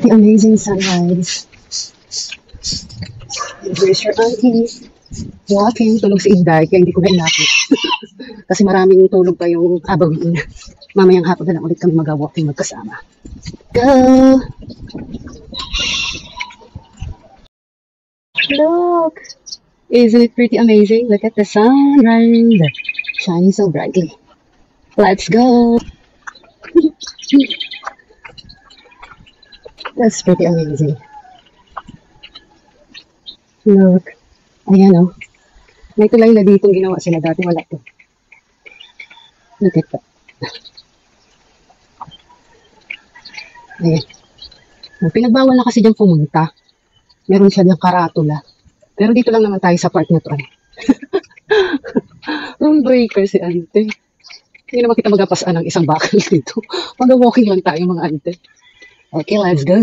The amazing sunrise. There's your auntie. Walking, tulog si Inday, kaya hindi ko na inakit. Kasi maraming tulog pa yung abawin. Mamayang hapon na lang ulit kami mag-walking magkasama. Go! Look! Isn't it pretty amazing? Look at the sunrise. Shining so brightly. Let's go! That's pretty amazing. Look. Ayan o. May tulay na dito ginawa sila dati. Wala to. Look at that. Ayan. Pinagbawal na kasi dyan pumunta. Meron siya dyan karatula. Pero dito lang naman tayo sa part na to. Rule breaker si ante. Hindi naman kita magapasaan ng isang bakal dito. Mag-walking lang tayo mga ante. Okay, let's go.